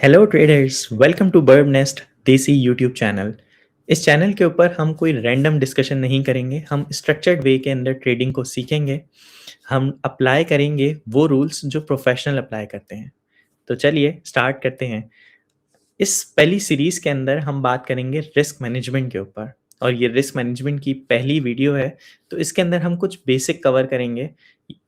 Hello traders, welcome to burb nest desi YouTube channel. इस channel के ऊपर हम कोई रैंडम डिस्कशन नहीं करेंगे। हम स्ट्रक्चर्ड वे के अंदर ट्रेडिंग को सीखेंगे। हम अप्लाई करेंगे वो रूल्स जो प्रोफेशनल अप्लाई करते हैं। तो चलिए स्टार्ट करते हैं। इस पहली सीरीज के अंदर हम बात करेंगे रिस्क मैनेजमेंट के ऊपर, और ये रिस्क मैनेजमेंट की पहली वीडियो है। तो इसके अंदर हम कुछ बेसिक कवर करेंगे।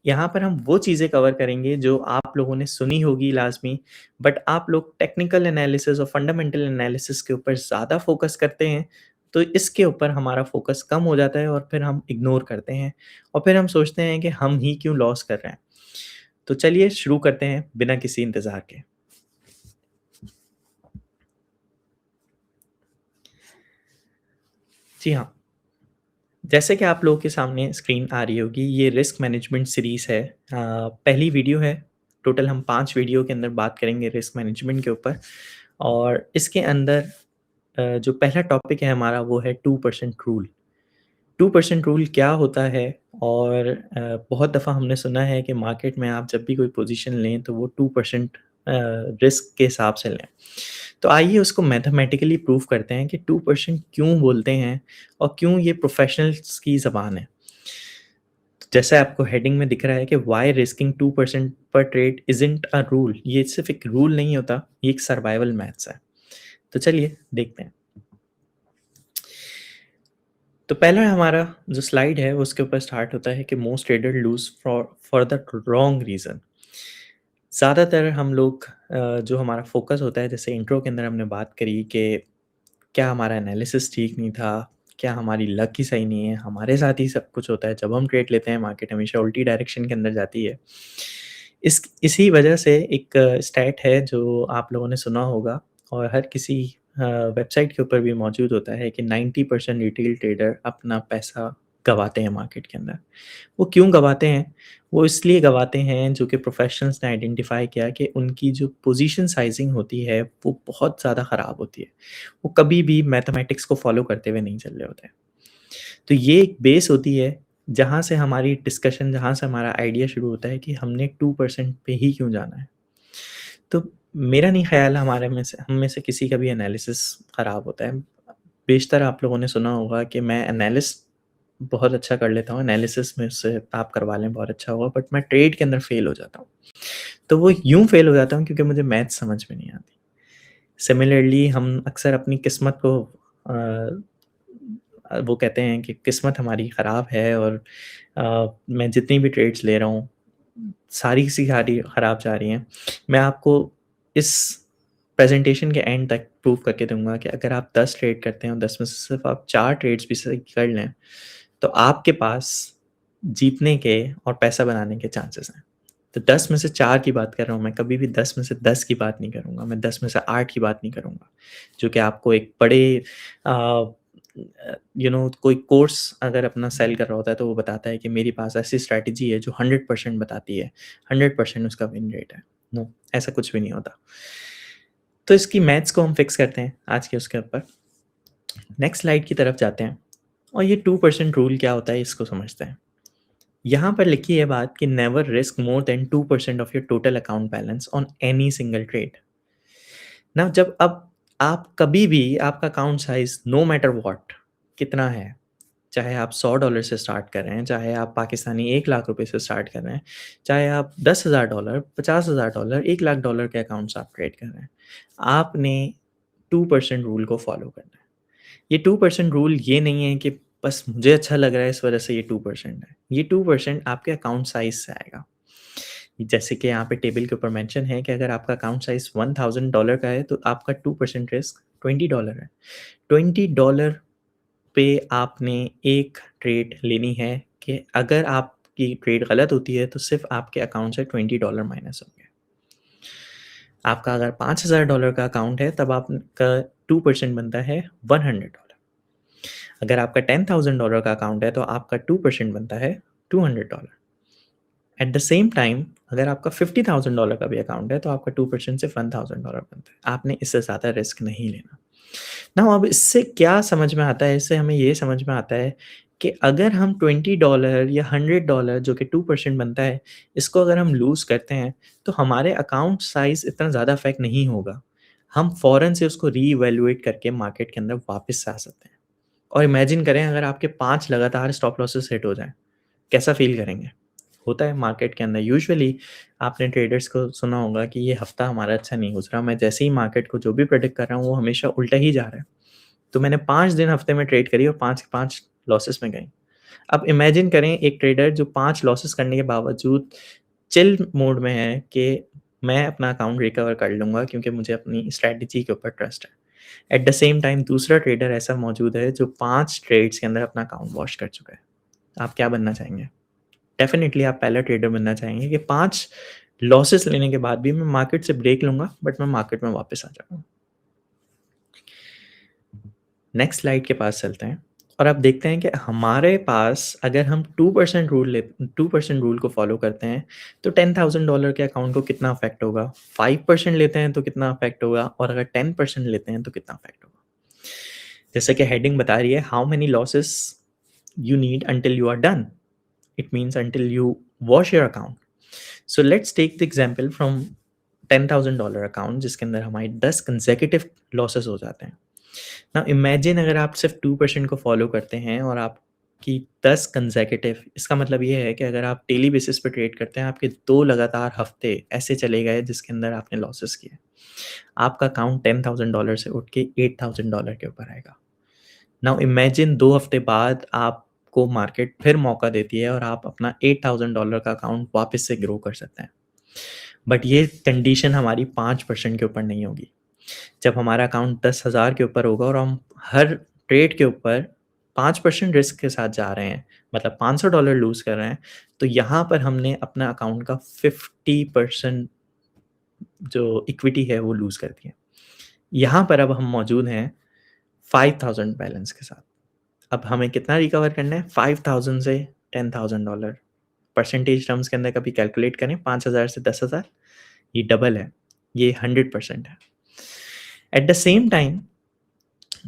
यहाँ पर हम वो चीज़ें कवर करेंगे जो आप लोगों ने सुनी होगी लाजमी, बट आप लोग टेक्निकल एनालिसिस और फंडामेंटल एनालिसिस के ऊपर ज़्यादा फोकस करते हैं। तो इसके ऊपर हमारा फोकस कम हो जाता है और फिर हम इग्नोर करते हैं और फिर हम सोचते हैं कि हम ही क्यों लॉस कर रहे हैं। तो चलिए शुरू करते हैं बिना किसी इंतज़ार के। जी हाँ, जैसे कि आप लोगों के सामने स्क्रीन आ रही होगी, ये रिस्क मैनेजमेंट सीरीज़ है। पहली वीडियो है। टोटल हम 5 वीडियो के अंदर बात करेंगे रिस्क मैनेजमेंट के ऊपर। और इसके अंदर जो पहला टॉपिक है हमारा वो है 2% रूल। 2% रूल क्या होता है? और बहुत दफ़ा हमने सुना है कि मार्केट में आप जब भी कोई पोजीशन लें तो वो 2% रिस्क के हिसाब से लें। तो आइए उसको मैथमेटिकली प्रूव करते हैं कि 2% क्यों बोलते हैं और क्यों ये प्रोफेशनल्स की ज़बान है। तो जैसा आपको हेडिंग में दिख रहा है कि व्हाई रिस्किंग 2% पर ट्रेड इज़न्ट अ रूल। ये सिर्फ़ एक रूल नहीं होता, ये एक सर्वाइवल मैथ्स है। तो चलिए देखते हैं। तो पहला हमारा जो स्लाइड है उसके ऊपर स्टार्ट होता है कि most trader lose for for the wrong reason. ज़्यादातर हम लोग जो हमारा फोकस होता है, जैसे इंट्रो के अंदर हमने बात करी कि क्या हमारा एनालिसिस ठीक नहीं था, क्या हमारी लक ही सही नहीं है। हमारे साथ ही सब कुछ होता है, जब हम ट्रेड लेते हैं मार्केट हमेशा उल्टी डायरेक्शन के अंदर जाती है। इसी वजह से एक स्टैट है जो आप लोगों ने सुना होगा और हर किसी वेबसाइट के ऊपर भी मौजूद होता है कि 90% रिटेल ट्रेडर अपना पैसा गँवाते हैं मार्केट के अंदर। वो क्यों गँवाते हैं? वो इसलिए गँवाते हैं जो कि प्रोफ़ेशनल्स ने आइडेंटिफ़ाई किया कि उनकी जो पोज़ीशन साइज़िंग होती है वो बहुत ज़्यादा ख़राब होती है। वो कभी भी मैथमेटिक्स को फ़ॉलो करते हुए नहीं चल रहे होते हैं। तो ये एक बेस होती है जहाँ से हमारी डिस्कशन, जहाँ से हमारा आइडिया शुरू होता है कि हमने 2% पे ही क्यों जाना है। तो मेरा नहीं ख़्याल हमारे में से हम में से किसी का भी एनालिसिस ख़राब होता है। बेशतर आप लोगों ने सुना होगा कि मैं एनालिस्ट बहुत अच्छा कर लेता हूँ, एनालिसिस में से आप करवा लें बहुत अच्छा होगा, बट मैं ट्रेड के अंदर फ़ेल हो जाता हूँ। तो वो यूँ फ़ेल हो जाता हूँ क्योंकि मुझे मैथ्स समझ में नहीं आती। सिमिलरली हम अक्सर अपनी किस्मत को अ वो कहते हैं कि किस्मत हमारी ख़राब है और मैं जितनी भी ट्रेड्स ले रहा हूँ, सारी की सारी ख़राब जा रही हैं। मैं आपको इस प्रेज़ेंटेशन के एंड तक प्रूव करके दूँगा कि अगर आप 10 ट्रेड करते हैं और 10 में से सिर्फ़ आप 4 ट्रेड्स भी सही कर लें, तो आपके पास जीतने के और पैसा बनाने के चांसेस हैं। तो 10 में से 4 की बात कर रहा हूँ मैं, कभी भी 10 में से 10 की बात नहीं करूँगा, मैं 10 में से 8 की बात नहीं करूँगा। जो कि आपको एक बड़े कोई कोर्स अगर अपना सेल कर रहा होता है तो वो बताता है कि मेरे पास ऐसी स्ट्रैटेजी है जो 100% बताती है, 100% उसका विन रेट है। नो, ऐसा कुछ भी नहीं होता। तो इसकी मैथ्स को हम फिक्स करते हैं आज के उसके ऊपर। नेक्स्ट स्लाइड की तरफ जाते हैं और ये 2% रूल क्या होता है इसको समझते हैं। यहाँ पर लिखी है बात कि never risk more than 2% of your total account balance on any single trade. ना जब अब आप कभी भी आपका account size no matter what कितना है, चाहे आप $100 से स्टार्ट कर रहे हैं, चाहे आप पाकिस्तानी $1,00,000 से स्टार्ट कर रहे हैं, चाहे आप $10,000, $50,000, $1,00,000 के अकाउंट्स आप ट्रेड कर रहे हैं, आपने 2% रूल को फॉलो करना है। ये 2% रूल ये नहीं है कि बस मुझे अच्छा लग रहा है इस वजह से ये 2% है। ये 2% आपके अकाउंट साइज़ से आएगा। जैसे कि यहाँ पे टेबल के ऊपर मेंशन है कि अगर आपका अकाउंट साइज़ $1,000 का है तो आपका 2% रिस्क $20 है। $20 पे आपने एक ट्रेड लेनी है कि अगर आपकी ट्रेड गलत होती है तो सिर्फ़ आपके अकाउंट से $20 माइनस होंगे। आपका अगर $5,000 का अकाउंट है तब आपका 2% बनता है $100। अगर आपका $10,000 का अकाउंट है तो आपका 2% बनता है $200। एट द सेम टाइम अगर आपका $50,000 का भी अकाउंट है तो आपका 2% सिर्फ $1,000 बनता है। आपने इससे ज़्यादा रिस्क नहीं लेना। नाउ अब इससे क्या समझ में आता है? इससे हमें ये समझ में आता है कि अगर हम $20 या $100 जो कि 2% बनता है, इसको अगर हम लूज़ करते हैं, तो हमारे अकाउंट साइज़ इतना ज़्यादा अफ़ेक्ट नहीं होगा। हम फ़ौरन से उसको रीइवैल्यूएट करके मार्केट के अंदर वापस से आ सकते हैं। और इमेजिन करें अगर आपके 5 लगातार स्टॉप लॉसेस हिट हो जाएँ, कैसा फ़ील करेंगे? होता है मार्केट के अंदर यूजुअली आपने ट्रेडर्स को सुना होगा कि ये हफ़्ता हमारा अच्छा नहीं गुज़रा, मैं जैसे ही मार्केट को जो भी प्रेडिक्ट कर रहा हूँ, वो हमेशा उल्टा ही जा रहा है। तो मैंने 5 दिन हफ़्ते में ट्रेड करी और 5 के 5 लॉसेस में गई। अब इमेजिन करें एक ट्रेडर जो 5 लॉसेस करने के बावजूद चिल मोड में है कि मैं अपना अकाउंट रिकवर कर लूँगा क्योंकि मुझे अपनी स्ट्रैटेजी के ऊपर ट्रस्ट है। एट द सेम टाइम दूसरा ट्रेडर ऐसा मौजूद है जो 5 ट्रेड्स के अंदर अपना अकाउंट वॉश कर चुका है। आप क्या बनना चाहेंगे? डेफ़िनिटली आप पहला ट्रेडर बनना चाहेंगे कि 5 लॉसेस लेने के बाद भी मैं मार्केट से ब्रेक लूँगा बट मैं मार्केट में वापस आ जाऊँगा। नेक्स्ट स्लाइड के पास चलते हैं और अब देखते हैं कि हमारे पास अगर हम 2% रूल को फॉलो करते हैं तो $10,000 के अकाउंट को कितना अफेक्ट होगा, 5% लेते हैं तो कितना अफेक्ट होगा और अगर 10% लेते हैं तो कितना अफेक्ट होगा। जैसे कि हेडिंग बता रही है how many losses you need until you are done, it means until you wash your account. So let's take the example from $10,000 account जिसके अंदर हमारे 10 कंसेक्यूटिव लॉसेस हो जाते हैं। नाउ इमेजिन अगर आप सिर्फ 2% को फॉलो करते हैं और आपकी 10 कंसेक्यूटिव, इसका मतलब ये है कि अगर आप डेली बेसिस पे ट्रेड करते हैं, आपके 2 लगातार हफ्ते ऐसे चले गए जिसके अंदर आपने लॉसेस किए। आपका अकाउंट $10,000 से उठ के $8,000 के ऊपर आएगा। नाउ इमेजिन 2 हफ्ते बाद आपको मार्केट फिर मौका देती है और आप अपना $8,000 का अकाउंट वापस से ग्रो कर सकते हैं। बट ये कंडीशन हमारी 5% के ऊपर नहीं होगी। जब हमारा अकाउंट 10,000 के ऊपर होगा और हम हर ट्रेड के ऊपर 5% रिस्क के साथ जा रहे हैं, मतलब $500 लूज़ कर रहे हैं, तो यहाँ पर हमने अपना अकाउंट का 50% जो इक्विटी है वो लूज़ कर दी है। यहाँ पर अब हम मौजूद हैं 5,000 बैलेंस के साथ। अब हमें कितना रिकवर करना है? 5,000 से $10,000 परसेंटेज टर्म्स के अंदर कभी कैलकुलेट करें 5,000 से 10,000, ये डबल है, ये 100% है। एट द सेम टाइम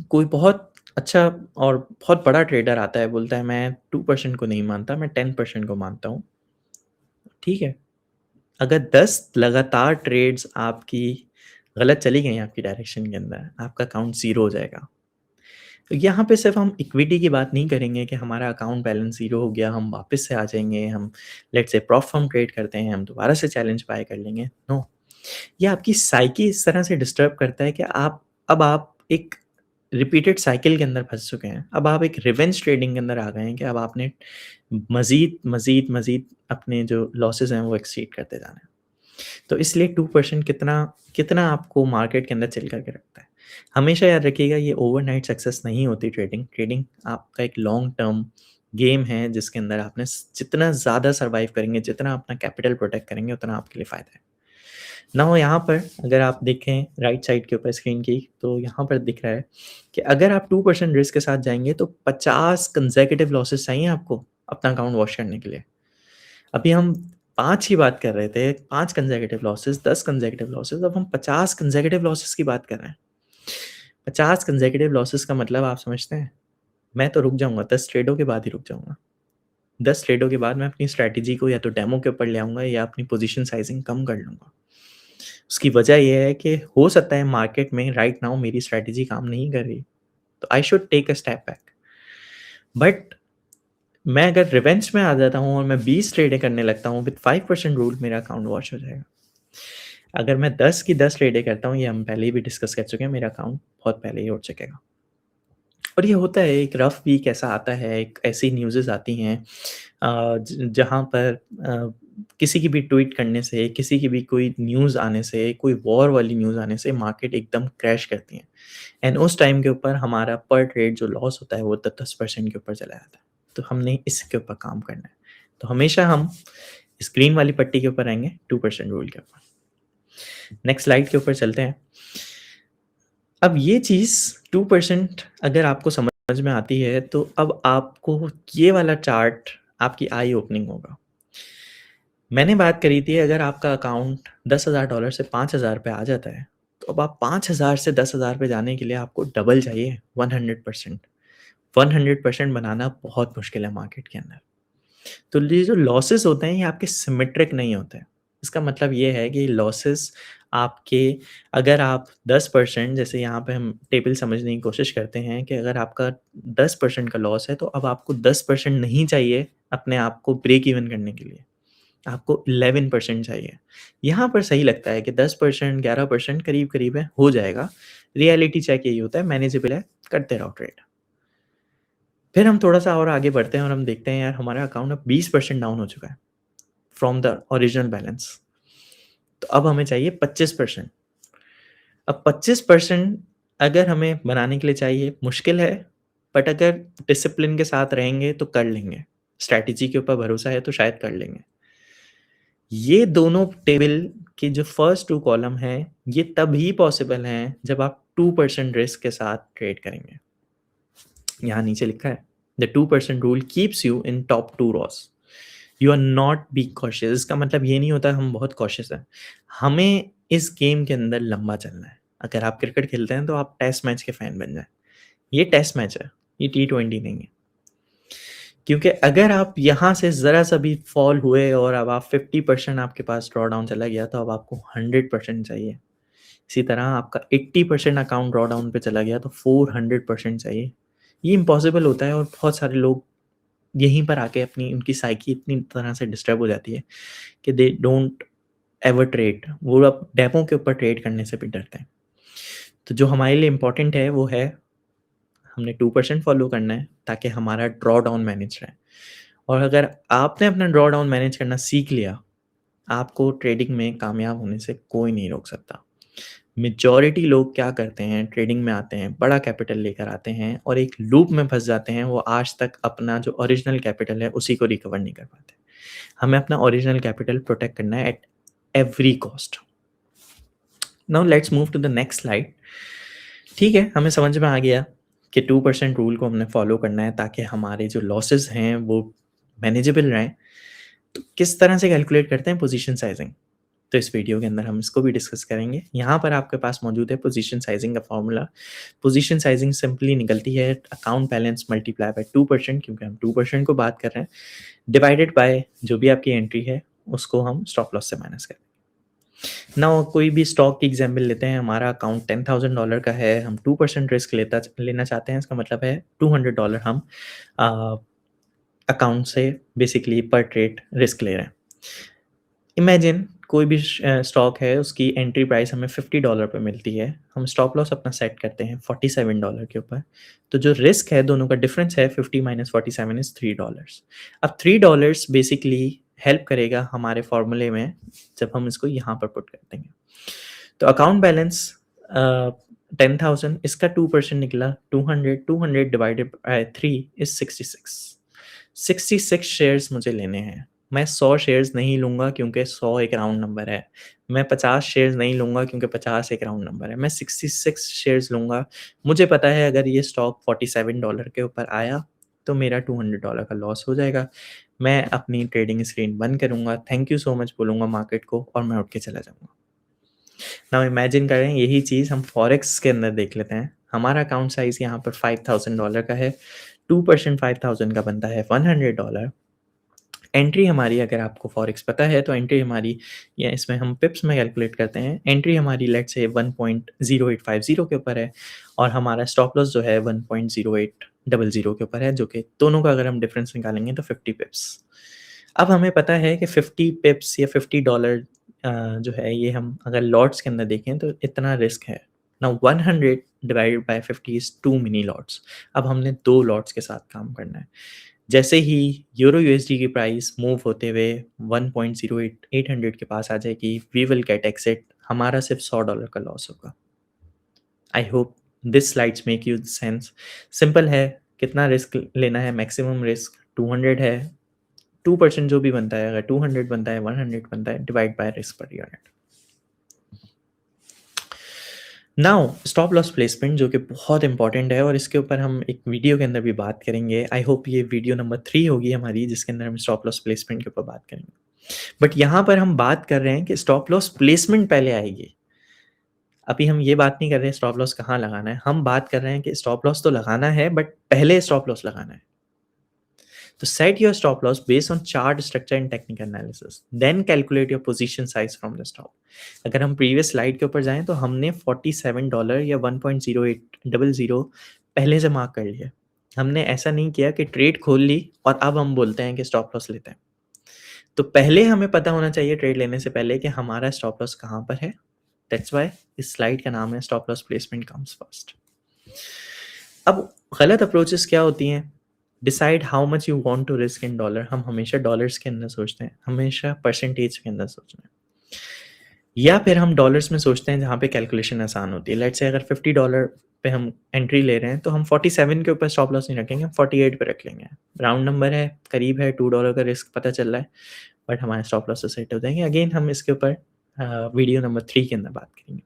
कोई बहुत अच्छा और बहुत बड़ा ट्रेडर आता है, बोलता है मैं 2% को नहीं मानता, मैं 10% को मानता हूँ। ठीक है, अगर 10 लगातार ट्रेड्स आपकी गलत चली गई आपकी डायरेक्शन के अंदर, आपका अकाउंट ज़ीरो हो जाएगा। तो यहाँ पे सिर्फ हम इक्विटी की बात नहीं करेंगे कि हमारा अकाउंट बैलेंस ज़ीरो हो गया, हम वापस से आ जाएँगे, हम let's say prop firm trade करते हैं, हम दोबारा से चैलेंज बाय कर लेंगे। नो, ये आपकी साइकी इस तरह से डिस्टर्ब करता है कि आप एक रिपीटेड साइकिल के अंदर फँस चुके हैं। अब आप एक रिवेंज ट्रेडिंग के अंदर आ गए हैं कि अब आपने मज़ीद अपने जो लॉसेस हैं वो एक्सीड करते जाना है। तो इसलिए 2% कितना कितना आपको मार्केट के अंदर चिल करके रखता है। हमेशा याद रखिएगा ये ओवरनाइट सक्सेस नहीं होती ट्रेडिंग। ट्रेडिंग आपका एक लॉन्ग टर्म गेम है जिसके अंदर आपने जितना ज़्यादा सर्वाइव करेंगे, जितना अपना कैपिटल प्रोटेक्ट करेंगे उतना आपके लिए फ़ायदा है। नाउ यहाँ पर अगर आप देखें राइट साइड के ऊपर स्क्रीन की, तो यहाँ पर दिख रहा है कि अगर आप 2% रिस्क के साथ जाएँगे तो 50 कंसेक्यूटिव लॉसेस चाहिए आपको अपना अकाउंट वॉश करने के लिए। अभी हम 5 की बात कर रहे थे, 5 कंसेक्यूटिव लॉसेस, 10 कंसेक्यूटिव लॉसेस, अब हम 50 कंसेक्यूटिव लॉसेस की बात कर रहे हैं। 50 कंसेक्यूटिव लॉसेस का मतलब आप समझते हैं? मैं तो रुक जाऊँगा, 10 ट्रेडों के बाद ही रुक जाऊँगा। 10 ट्रेडों के बाद मैं अपनी स्ट्रैटेजी को या तो डेमो के ऊपर ले आऊँगा या अपनी पोज़ीशन साइज़िंग कम कर लूँगा। उसकी वजह ये है कि हो सकता है मार्केट में राइट नाउ मेरी स्ट्रैटेजी काम नहीं कर रही, तो I should take a step back. But मैं अगर रिवेंज में आ जाता हूँ और मैं 20 ट्रेडें करने लगता हूँ विद 5% रूल, मेरा अकाउंट वॉश हो जाएगा। अगर मैं 10 की 10 ट्रेडें करता हूँ, ये हम पहले ही भी डिस्कस कर चुके हैं, मेरा अकाउंट बहुत पहले ही उठ चुकेगा। और ये होता है, एक रफ वीक ऐसा आता है, एक ऐसी न्यूज़ेज़ आती हैं जहाँ पर किसी की भी ट्वीट करने से, किसी की भी कोई न्यूज़ आने से, कोई वॉर वाली न्यूज़ आने से मार्केट एकदम क्रैश करती है। एंड उस टाइम के ऊपर हमारा पर ट्रेड जो लॉस होता है वो 10% के ऊपर चला जाता है। तो हमने इसके ऊपर काम करना है। तो हमेशा हम इस ग्रीन वाली पट्टी के ऊपर आएँगे, 2% रूल के ऊपर। नेक्स्ट स्लाइड के ऊपर चलते हैं। अब ये चीज़ 2% अगर आपको समझ में आती है, तो अब आपको ये वाला चार्ट आपकी आई ओपनिंग होगा। मैंने बात करी थी अगर आपका अकाउंट $10,000 से 5,000 पे आ जाता है, तो अब आप 5,000 से 10,000 पे जाने के लिए आपको डबल चाहिए 100%। 100% बनाना बहुत मुश्किल है मार्केट के अंदर। तो ये जो लॉसेस होते हैं ये आपके सिमेट्रिक नहीं होते हैं। इसका मतलब ये है कि लॉसेस आपके अगर आप 10% जैसे यहाँ पे हम टेबल समझने की कोशिश करते हैं कि अगर आपका 10% का लॉस है, तो अब आपको 10% नहीं चाहिए अपने आप को ब्रेक इवन करने के लिए, आपको 11% चाहिए। यहाँ पर सही लगता है कि 10% 11% करीब-करीब है, हो जाएगा। रियलिटी चेक यही होता है, मैनेजेबल है, करते रहो ट्रेड। फिर हम थोड़ा-सा और आगे बढ़ते हैं और हम देखते हैं यार हमारा अकाउंट अब 20% डाउन हो चुका है फ्रॉम द ओरिजिनल बैलेंस। तो अब हमें चाहिए 25%। अब 25% अगर हमें बनाने के लिए चाहिए, मुश्किल है, बट अगर डिसिप्लिन के साथ रहेंगे तो कर लेंगे। स्ट्रैटेजी के ऊपर भरोसा है तो शायद कर लेंगे। ये दोनों टेबल के जो फर्स्ट 2 कॉलम हैं, ये तभी पॉसिबल हैं जब आप 2% रिस्क के साथ ट्रेड करेंगे। यहाँ नीचे लिखा है, the 2% rule keeps you in top 2 rows. You are not be cautious. इसका मतलब ये नहीं होता हम बहुत कॉशियस हैं। हमें इस गेम के अंदर लंबा चलना है। अगर आप क्रिकेट खेलते हैं तो आप टेस्ट मैच के फैन बन जाएँ। ये टेस्ट मैच है, ये टी20 नहीं है। क्योंकि अगर आप यहाँ से ज़रा-सा भी फॉल हुए और अब आप 50% आपके पास ड्रॉ डाउन चला गया, तो अब आपको 100% चाहिए। इसी तरह आपका 80% अकाउंट ड्रॉ डाउन पे चला गया, तो 400% चाहिए। ये इम्पॉसिबल होता है और बहुत सारे लोग यहीं पर आके अपनी उनकी साइकी इतनी तरह से डिस्टर्ब हो जाती है कि दे डोंट एवर ट्रेड। वो अब डेमो के ऊपर ट्रेड करने से भी डरते हैं। तो जो हमारे लिए इम्पोर्टेंट है वो है हमने 2% फॉलो करना है ताकि हमारा ड्रॉ डाउन मैनेज रहे। और अगर आपने अपना ड्रॉ डाउन मैनेज करना सीख लिया, आपको ट्रेडिंग में कामयाब होने से कोई नहीं रोक सकता। मेजॉरिटी लोग क्या करते हैं, ट्रेडिंग में आते हैं, बड़ा कैपिटल लेकर आते हैं और एक लूप में फँस जाते हैं, वो आज तक अपना जो ओरिजिनल कैपिटल है उसी को रिकवर नहीं कर पाते। हमें अपना ओरिजिनल कैपिटल प्रोटेक्ट करना है at every cost. Now let's move to the next slide. ठीक है, हमें समझ में आ गया कि 2% रूल को हमने फॉलो करना है ताकि हमारे जो लॉसेस हैं वो मैनेजेबल रहें। तो किस तरह से कैलकुलेट करते हैं पोजीशन साइजिंग? तो इस वीडियो के अंदर हम इसको भी डिस्कस करेंगे। यहाँ पर आपके पास मौजूद है पोजीशन साइजिंग का फॉर्मूला। पोजीशन साइजिंग सिंपली निकलती है अकाउंट बैलेंस मल्टीप्लाई बाय 2% क्योंकि हम 2% को बात कर रहे हैं, डिवाइडेड बाय जो भी आपकी एंट्री है उसको हम स्टॉप लॉस से माइनस करें। नाउ कोई भी स्टॉक की एग्जांपल लेते हैं, हमारा अकाउंट $10,000 का है, हम 2% रिस्क लेना चाहते हैं, इसका मतलब है $200 हम अकाउंट से बेसिकली पर ट्रेड रिस्क ले रहे हैं। इमेजिन कोई भी स्टॉक है, उसकी एंट्री प्राइस हमें $50 पे मिलती है, हम स्टॉप लॉस अपना सेट करते हैं $47 के ऊपर। तो जो रिस्क है दोनों का डिफरेंस है 50 माइनस 47 इज़ $3। अब $3 बेसिकली हेल्प करेगा हमारे फॉर्मूले में जब हम इसको यहाँ पर पुट कर देंगे। तो अकाउंट बैलेंस 10,000 इसका 2% निकला 200 200 डिवाइडेड बाय 3 इज़ 66। 66 शेयर्स मुझे लेने हैं। मैं 100 शेयर्स नहीं लूँगा क्योंकि 100 एक राउंड नंबर है। मैं 50 शेयर्स नहीं लूँगा क्योंकि 50 एक राउंड नंबर है। मैं 66 शेयर्स लूँगा। मुझे पता है अगर ये स्टॉक $47 के ऊपर आया तो मेरा $200 का लॉस हो जाएगा। मैं अपनी ट्रेडिंग स्क्रीन बंद करूँगा, थैंक यू सो मच बोलूँगा मार्केट को और मैं उठ के चला जाऊँगा। नाउ इमेजिन करें यही चीज़ हम फॉरेक्स के अंदर देख लेते हैं। हमारा अकाउंट साइज़ यहाँ पर $5,000 का है। 2% 5,000 का बनता है $100। एंट्री हमारी अगर आपको फॉरेक्स पता है तो एंट्री हमारी या इसमें हम पिप्स में कैलकुलेट करते हैं। एंट्री हमारी लेट्स से 1.0850 के ऊपर है और हमारा स्टॉप लॉस जो है 1.0800 के ऊपर है, जो कि दोनों का अगर हम डिफरेंस निकालेंगे तो 50 पिप्स। अब हमें पता है कि 50 पिप्स या $50 जो है ये हम अगर लॉट्स के अंदर देखें तो इतना रिस्क है। Now 100 divided by 50 is 2 mini lots. अब हमने 2 लॉट्स के साथ काम करना है। जैसे ही यूरो यूएसडी की प्राइस मूव होते हुए 1.0800 के पास आ जाएगी, वी विल गेट एक्सिट। हमारा सिर्फ $100 का लॉस होगा। आई hope this slides make you sense. Simple है, कितना रिस्क लेना है, मैक्सिमम रिस्क 200 है। 2% जो भी बनता है, अगर 200 बनता है, 100 बनता है, divide by risk per unit. Now stop loss placement जो कि बहुत इंपॉर्टेंट है और इसके ऊपर हम एक वीडियो के अंदर भी बात करेंगे। आई होप ये वीडियो नंबर 3 होगी हमारी जिसके अंदर हम स्टॉप लॉस प्लेसमेंट के ऊपर बात करेंगे। बट यहाँ पर हम बात कर रहे हैं कि स्टॉप लॉस प्लेसमेंट पहले आएगी। अभी हम ये बात नहीं कर रहे हैं स्टॉप लॉस कहाँ लगाना है, हम बात कर रहे हैं कि स्टॉप लॉस तो लगाना है बट पहले स्टॉप लॉस लगाना है। तो set your stop loss based on chart structure and technical analysis, then calculate your position size from the stop. अगर हम प्रीवियस स्लाइड के ऊपर जाएं तो हमने $47 या 1.0800 पहले से मार्क कर लिया। हमने ऐसा नहीं किया कि ट्रेड खोल ली और अब हम बोलते हैं कि स्टॉप लॉस लेते हैं। तो पहले हमें पता होना चाहिए ट्रेड लेने से पहले कि हमारा स्टॉप लॉस कहाँ पर है। दैट्स व्हाई इस स्लाइड का नाम है stop loss placement comes first. अब गलत अप्रोचेस क्या होती हैं? Decide how much you want to risk in dollar. हम हमेशा डॉलर्स के अंदर सोचते हैं, हमेशा परसेंटेज के अंदर सोचते हैं, या फिर हम डॉलर्स में सोचते हैं जहाँ पे कैलकुलेशन आसान होती है। लेट्स से अगर $50 पे हम एंट्री ले रहे हैं तो हम 47 के ऊपर स्टॉप लॉस नहीं रखेंगे, हम 48 पे रख लेंगे। राउंड नंबर है, करीब है, $2 का रिस्क पता चल रहा है, बट हमारे स्टॉप लॉस सेट हो जाएंगे। अगेन हम इसके ऊपर वीडियो नंबर 3 के अंदर बात करेंगे।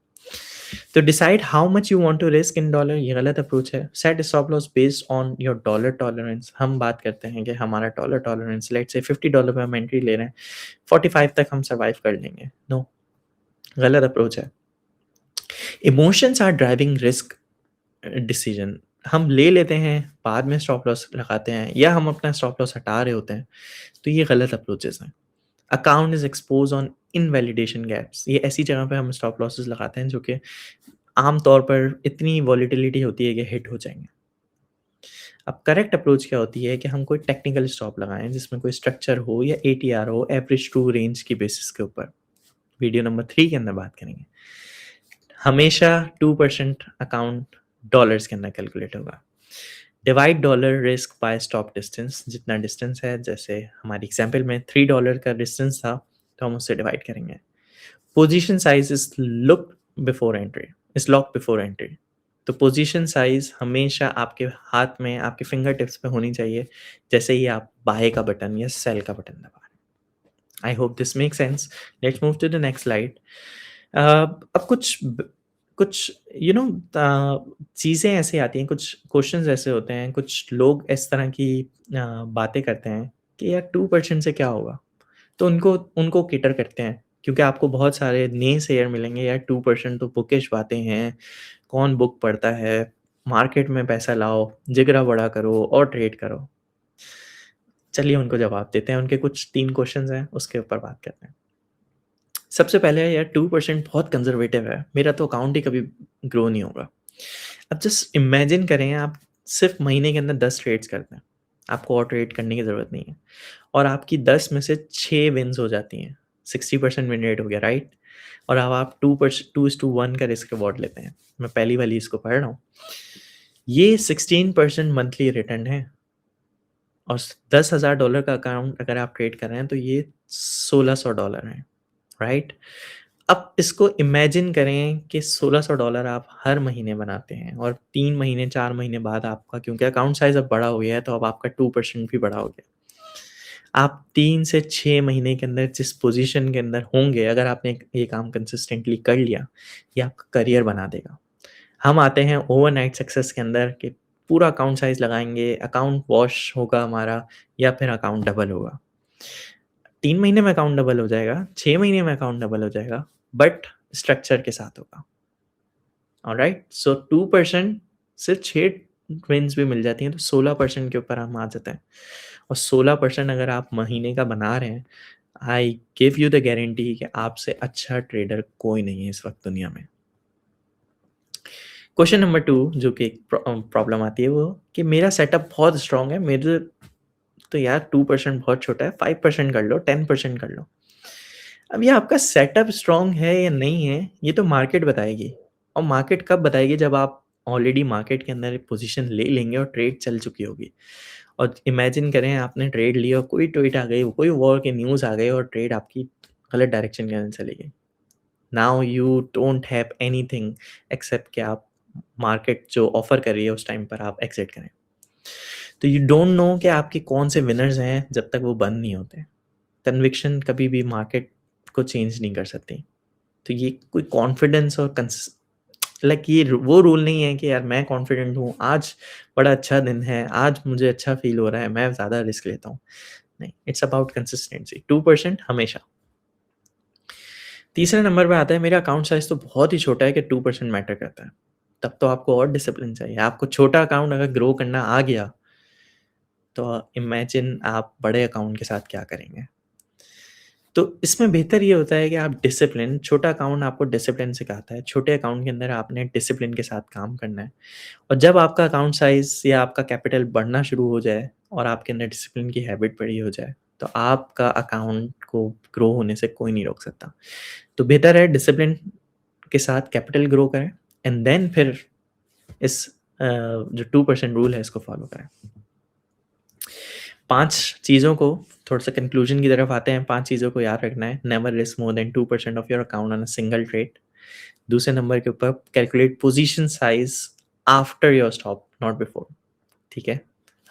तो decide how much you want to risk in dollar, ये गलत अप्रोच है। Set stop loss based on your dollar tolerance. हम बात करते हैं कि हमारा डॉलर टॉलरेंस, लेट्स से $50 पे हम एंट्री ले रहे हैं, 45 तक हम सर्वाइव कर लेंगे। नो, गलत अप्रोच है। Emotions are driving risk decision. हम ले लेते हैं, बाद में स्टॉप लॉस लगाते हैं, या हम अपना स्टॉप लॉस हटा रहे होते हैं, तो ये गलत अप्रोचेस हैं। Account is expose on invalidation gaps. ये ऐसी जगह पे हम स्टॉप लॉसेस लगाते हैं जो कि आम तौर पर इतनी वॉलीटिलिटी होती है कि हिट हो जाएंगे। अब करेक्ट अप्रोच क्या होती है कि हम कोई टेक्निकल स्टॉप लगाएं जिसमें कोई स्ट्रक्चर हो या एटीआर हो, एवरेज टू रेंज की बेसिस के ऊपर। वीडियो नंबर 3 के अंदर बात करेंगे। हमेशा 2% अकाउंट डॉलर्स के अंदर कैलकुलेट होगा। Divide dollar risk by stop distance. जितना डिस्टेंस है, जैसे हमारी एग्जांपल में $3 का डिस्टेंस था, तो हम उससे डिवाइड करेंगे। Position size is look before entry, is lock before entry. तो पोजीशन साइज हमेशा आपके हाथ में, आपके फिंगर टिप्स पे होनी चाहिए जैसे ही आप बाय का बटन या सेल का बटन दबा रहे हैं। I hope this make sense. Let's move to the next slide. अब कुछ चीज़ें ऐसी आती हैं, कुछ क्वेश्चंस ऐसे होते हैं, कुछ लोग इस तरह की बातें करते हैं कि यार 2% से क्या होगा? तो उनको उनको कैटर करते हैं, क्योंकि आपको बहुत सारे नेसेयर मिलेंगे, यार 2% तो बुकिश बातें हैं, कौन बुक पढ़ता है? मार्केट में पैसा लाओ, जिगरा बड़ा करो और ट्रेड करो। चलिए उनको जवाब देते हैं, उनके कुछ 3 क्वेश्चंस हैं, उसके ऊपर बात करते हैं। सबसे पहले यार 2% बहुत कंजर्वेटिव है, मेरा तो अकाउंट ही कभी ग्रो नहीं होगा। अब जस्ट इमेजिन करें, आप सिर्फ महीने के अंदर 10 ट्रेड्स करते हैं, आपको और ट्रेड करने की ज़रूरत नहीं है, और आपकी 10 में से 6 विन्स हो जाती हैं, 60% विन रेट हो गया, राइट? और अब आप 2:1 का रिस्क रिवॉर्ड लेते हैं। मैं पहली वाली इसको पढ़ रहा हूँ। ये 16% मंथली रिटर्न है, और $10,000 का अकाउंट अगर आप ट्रेड कर रहे हैं तो ये $1,600 है, राइट? अब इसको इमेजिन करें कि $1,600 आप हर महीने बनाते हैं, और 3 महीने 4 महीने बाद आपका, क्योंकि अकाउंट साइज अब बड़ा हो गया है, तो अब आपका 2% भी बड़ा हो गया। आप 3 से 6 महीने के अंदर जिस पोजीशन के अंदर होंगे, अगर आपने ये काम कंसिस्टेंटली कर लिया, ये आपका करियर बना देगा। हम आते हैं ओवरनाइट सक्सेस के अंदर कि पूरा अकाउंट साइज लगाएंगे, अकाउंट वॉश होगा हमारा, या फिर अकाउंट डबल होगा। 3 महीने में अकाउंट डबल हो जाएगा, 6 महीने में अकाउंट डबल हो जाएगा, बट स्ट्रक्चर के साथ होगा। ऑलराइट, सो 2% से 6 विन्स भी मिल जाती हैं, तो 16% के ऊपर हम आ जाते हैं। और 16% अगर आप महीने का बना रहे हैं, I give you the guarantee कि आपसे अच्छा ट्रेडर कोई नहीं है इस वक्त दुनिया में। क्वेश्चन नंबर 2 जो कि एक प्रॉब्लम आती है, वो कि मेरा सेटअप बहुत स्ट्रांग है, मेरे तो यार 2% बहुत छोटा है, 5% कर लो, 10% कर लो। अब ये आपका सेटअप स्ट्रांग है या नहीं है, ये तो मार्केट बताएगी। और मार्केट कब बताएगी? जब आप ऑलरेडी मार्केट के अंदर एक पोजीशन ले लेंगे और ट्रेड चल चुकी होगी। और इमेजिन करें आपने ट्रेड लिया और कोई ट्वीट आ गई, कोई वॉर की न्यूज़ आ गई और ट्रेड आपकी गलत डायरेक्शन के अंदर चली गई। Now you don't have anything accept कि आप मार्केट जो ऑफर कर रही है उस टाइम पर आप एग्जिट करें। तो यू डोंट नो कि आपके कौन से विनर्स हैं जब तक वो बंद नहीं होते। कन्विक्शन कभी भी मार्केट को चेंज नहीं कर सकती। तो ये कोई कॉन्फिडेंस और लाइक ये वो रूल नहीं है कि यार मैं कॉन्फिडेंट हूँ, आज बड़ा अच्छा दिन है, आज मुझे अच्छा फील हो रहा है, मैं ज़्यादा रिस्क लेता हूँ। नहीं, इट्स अबाउट कंसिस्टेंसी। 2% हमेशा। तीसरे नंबर पे आता है, मेरा अकाउंट साइज तो बहुत ही छोटा है कि 2% मैटर करता है। तब तो आपको और डिसिप्लिन चाहिए। आपको छोटा अकाउंट अगर ग्रो करना आ गया, तो इमेजिन आप बड़े अकाउंट के साथ क्या करेंगे? तो इसमें बेहतर ये होता है कि आप डिसिप्लिन छोटा अकाउंट आपको डिसिप्लिन सिखाता है। छोटे अकाउंट के अंदर आपने डिसिप्लिन के साथ काम करना है और जब आपका अकाउंट साइज़ या आपका कैपिटल बढ़ना शुरू हो जाए और आपके अंदर डिसिप्लिन की हैबिट पड़ी हो जाए, तो आपका अकाउंट को ग्रो होने से कोई नहीं रोक सकता। तो बेहतर है डिसिप्लिन के साथ कैपिटल ग्रो करें एंड देन फिर इस जो 2% रूल है इसको फॉलो करें। 5 चीज़ों को थोड़ा-सा कंक्लूजन की तरफ आते हैं, 5 चीज़ों को याद रखना है। Never risk more than 2% of your account on a single trade. दूसरे नंबर के ऊपर calculate position size after your stop, not before, ठीक है?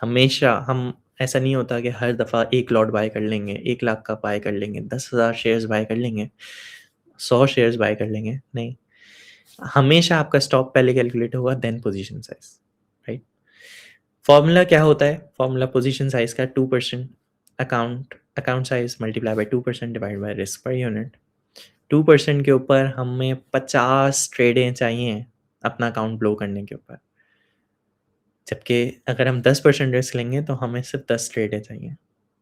हमेशा हम ऐसा नहीं होता कि हर दफ़ा 1 लॉट बाय कर लेंगे, 1 लाख का बाय कर लेंगे, 10,000 शेयर्स बाय कर लेंगे, 100 शेयर्स बाय कर लेंगे, नहीं। हमेशा आपका स्टॉप पहले कैलकुलेट होगा then position size, right? Formula क्या होता है? फ़ॉर्मूला पोज़ीशन साइज़ का 2% account size multiply by 2% divide by risk per unit. 2% के ऊपर हमें 50 ट्रेडें चाहिए अपना अकाउंट ब्लो करने के ऊपर। जबकि अगर हम 10% रिस्क लेंगे तो हमें सिर्फ़ 10 ट्रेडें चाहिए।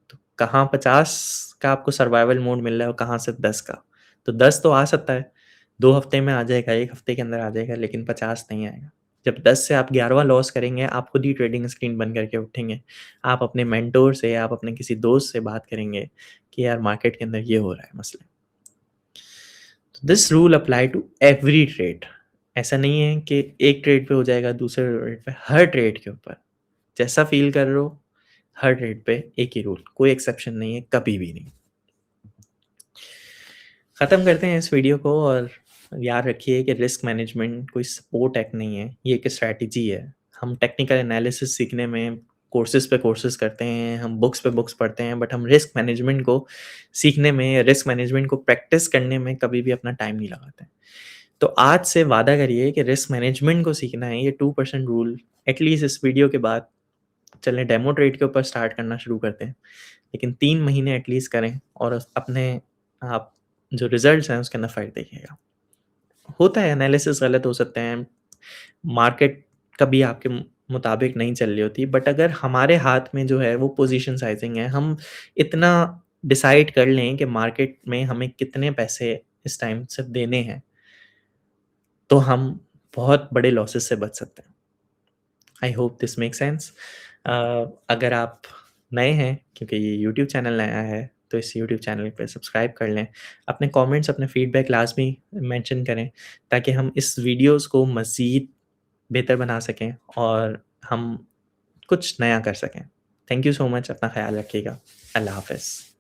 तो कहाँ 50 का आपको सर्वाइवल मोड मिल रहा है और कहाँ सिर्फ़ 10 का। तो 10 तो आ सकता है, 2 हफ़्ते में आ जाएगा, 1 हफ़्ते के अंदर आ जाएगा लेकिन 50 नहीं आएगा। जब 10 से आप 11वाँ लॉस करेंगे, आप खुद ही ट्रेडिंग स्क्रीन बंद करके उठेंगे। आप अपने मेंटर से, आप अपने किसी दोस्त से बात करेंगे कि यार मार्केट के अंदर ये हो रहा है मसले। This rule apply to every trade. ऐसा नहीं है कि एक ट्रेड पे हो जाएगा, दूसरे ट्रेड पे, हर ट्रेड के ऊपर। जैसा फ़ील कर रहे हो, हर ट्रेड पे एक ही रूल, कोई एक्सेप्शन नहीं है, कभी भी नहीं। ख़त्म करते हैं इस वीडियो को और याद रखिए कि रिस्क मैनेजमेंट कोई सपोर्ट एक्ट नहीं है, ये एक स्ट्रैटेजी है। हम टेक्निकल एनालिसिस सीखने में कोर्सेज़ पे कोर्सेज़ करते हैं, हम बुक्स पे बुक्स पढ़ते हैं, बट हम रिस्क मैनेजमेंट को सीखने में, रिस्क मैनेजमेंट को प्रैक्टिस करने में कभी भी अपना टाइम नहीं लगाते हैं। तो आज से वादा करिए कि रिस्क मैनेजमेंट को सीखना है, ये 2% रूल एटलीस्ट इस वीडियो के बाद चलें डेमो ट्रेड के ऊपर स्टार्ट करना शुरू करते हैं। लेकिन 3 महीने एटलीस्ट करें और अपने आप जो रिज़ल्ट्स हैं उसके अंदर फ़र्क देखिएगा। होता है एनालिसिस गलत हो सकते हैं, मार्केट कभी आपके मुताबिक नहीं चल रही होती, बट अगर हमारे हाथ में जो है वो पोज़ीशन साइज़िंग है, हम इतना डिसाइड कर लें कि मार्केट में हमें कितने पैसे इस टाइम सिर्फ़ देने हैं, तो हम बहुत बड़े लॉसेस से बच सकते हैं। I hope this make sense. अगर आप नए हैं क्योंकि ये यूट्यूब चैनल नया है, तो इस यूट्यूब चैनल पे सब्सक्राइब कर लें। अपने कमेंट्स, अपने फीडबैक लाज़मी मेंशन करें ताकि हम इस वीडियोज़ को मज़ीद बेहतर बना सकें और हम कुछ नया कर सकें। थैंक यू सो मच, अपना ख़्याल रखिएगा। अल्लाह हाफ़िज़।